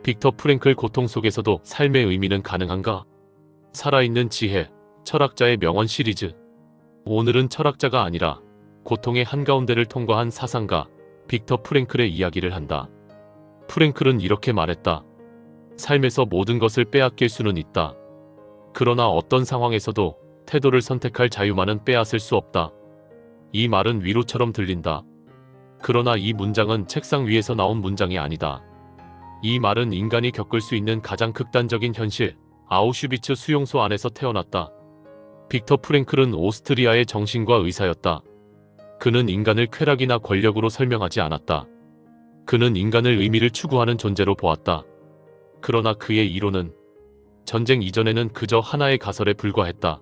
빅터 프랭클 고통 속에서도 삶의 의미는 가능한가? 살아있는 지혜, 철학자의 명언 시리즈. 오늘은 철학자가 아니라 고통의 한가운데를 통과한 사상가 빅터 프랭클의 이야기를 한다. 프랭클은 이렇게 말했다. 삶에서 모든 것을 빼앗길 수는 있다. 그러나 어떤 상황에서도 태도를 선택할 자유만은 빼앗을 수 없다. 이 말은 위로처럼 들린다. 그러나 이 문장은 책상 위에서 나온 문장이 아니다. 이 말은 인간이 겪을 수 있는 가장 극단적인 현실, 아우슈비츠 수용소 안에서 태어났다. 빅터 프랭클은 오스트리아의 정신과 의사였다. 그는 인간을 쾌락이나 권력으로 설명하지 않았다. 그는 인간을 의미를 추구하는 존재로 보았다. 그러나 그의 이론은 전쟁 이전에는 그저 하나의 가설에 불과했다.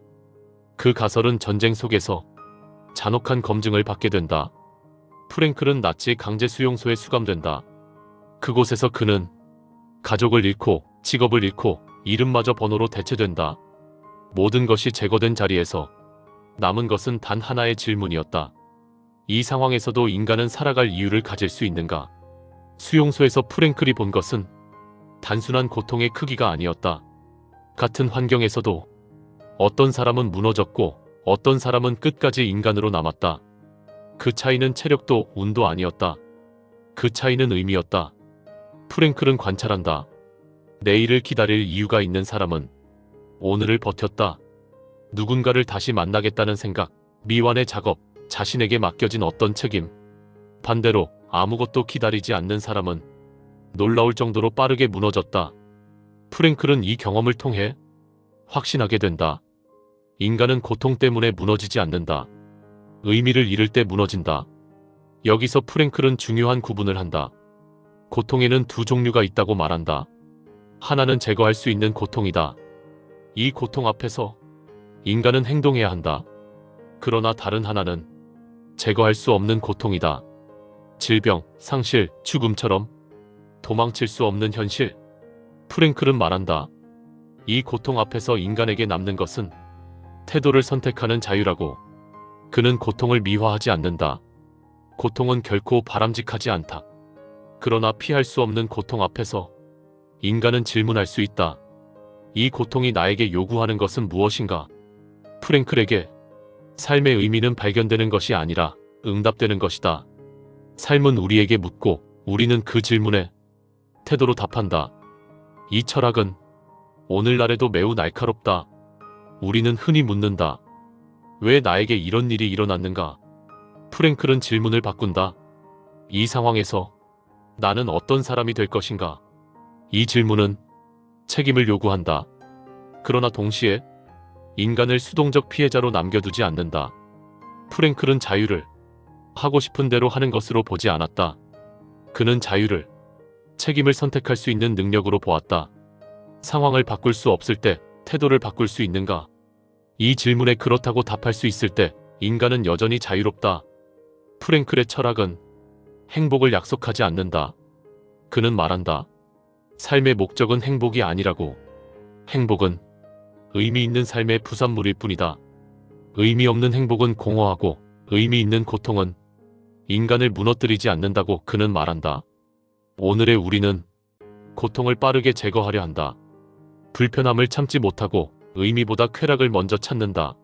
그 가설은 전쟁 속에서 잔혹한 검증을 받게 된다. 프랭클은 나치 강제 수용소에 수감된다. 그곳에서 그는 가족을 잃고 직업을 잃고 이름마저 번호로 대체된다. 모든 것이 제거된 자리에서 남은 것은 단 하나의 질문이었다. 이 상황에서도 인간은 살아갈 이유를 가질 수 있는가? 수용소에서 프랭클이 본 것은 단순한 고통의 크기가 아니었다. 같은 환경에서도 어떤 사람은 무너졌고 어떤 사람은 끝까지 인간으로 남았다. 그 차이는 체력도 운도 아니었다. 그 차이는 의미였다. 프랭클은 관찰한다. 내일을 기다릴 이유가 있는 사람은 오늘을 버텼다. 누군가를 다시 만나겠다는 생각, 미완의 작업, 자신에게 맡겨진 어떤 책임. 반대로 아무것도 기다리지 않는 사람은 놀라울 정도로 빠르게 무너졌다. 프랭클은 이 경험을 통해 확신하게 된다. 인간은 고통 때문에 무너지지 않는다. 의미를 잃을 때 무너진다. 여기서 프랭클은 중요한 구분을 한다. 고통에는 두 종류가 있다고 말한다. 하나는 제거할 수 있는 고통이다. 이 고통 앞에서 인간은 행동해야 한다. 그러나 다른 하나는 제거할 수 없는 고통이다. 질병, 상실, 죽음처럼 도망칠 수 없는 현실. 프랭클은 말한다. 이 고통 앞에서 인간에게 남는 것은 태도를 선택하는 자유라고. 그는 고통을 미화하지 않는다. 고통은 결코 바람직하지 않다. 그러나 피할 수 없는 고통 앞에서 인간은 질문할 수 있다. 이 고통이 나에게 요구하는 것은 무엇인가? 프랭클에게 삶의 의미는 발견되는 것이 아니라 응답되는 것이다. 삶은 우리에게 묻고 우리는 그 질문에 태도로 답한다. 이 철학은 오늘날에도 매우 날카롭다. 우리는 흔히 묻는다. 왜 나에게 이런 일이 일어났는가? 프랭클은 질문을 바꾼다. 이 상황에서 나는 어떤 사람이 될 것인가? 이 질문은 책임을 요구한다. 그러나 동시에 인간을 수동적 피해자로 남겨두지 않는다. 프랭클은 자유를 하고 싶은 대로 하는 것으로 보지 않았다. 그는 자유를 책임을 선택할 수 있는 능력으로 보았다. 상황을 바꿀 수 없을 때 태도를 바꿀 수 있는가? 이 질문에 그렇다고 답할 수 있을 때 인간은 여전히 자유롭다. 프랭클의 철학은 행복을 약속하지 않는다. 그는 말한다. 삶의 목적은 행복이 아니라고. 행복은 의미 있는 삶의 부산물일 뿐이다. 의미 없는 행복은 공허하고 의미 있는 고통은 인간을 무너뜨리지 않는다고 그는 말한다. 오늘의 우리는 고통을 빠르게 제거하려 한다. 불편함을 참지 못하고 의미보다 쾌락을 먼저 찾는다.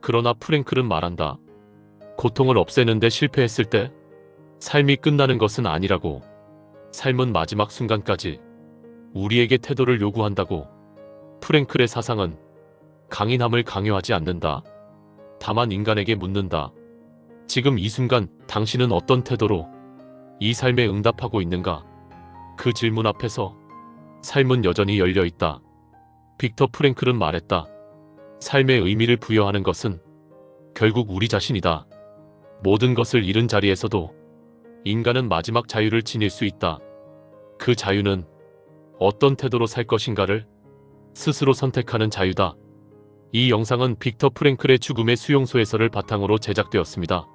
그러나 프랭클은 말한다. 고통을 없애는데 실패했을 때 삶이 끝나는 것은 아니라고. 삶은 마지막 순간까지 우리에게 태도를 요구한다고. 프랭클의 사상은 강인함을 강요하지 않는다. 다만 인간에게 묻는다. 지금 이 순간 당신은 어떤 태도로 이 삶에 응답하고 있는가? 그 질문 앞에서 삶은 여전히 열려 있다. 빅터 프랭클은 말했다. 삶의 의미를 부여하는 것은 결국 우리 자신이다. 모든 것을 잃은 자리에서도 인간은 마지막 자유를 지닐 수 있다. 그 자유는 어떤 태도로 살 것인가를 스스로 선택하는 자유다. 이 영상은 빅터 프랭클의 죽음의 수용소에서를 바탕으로 제작되었습니다.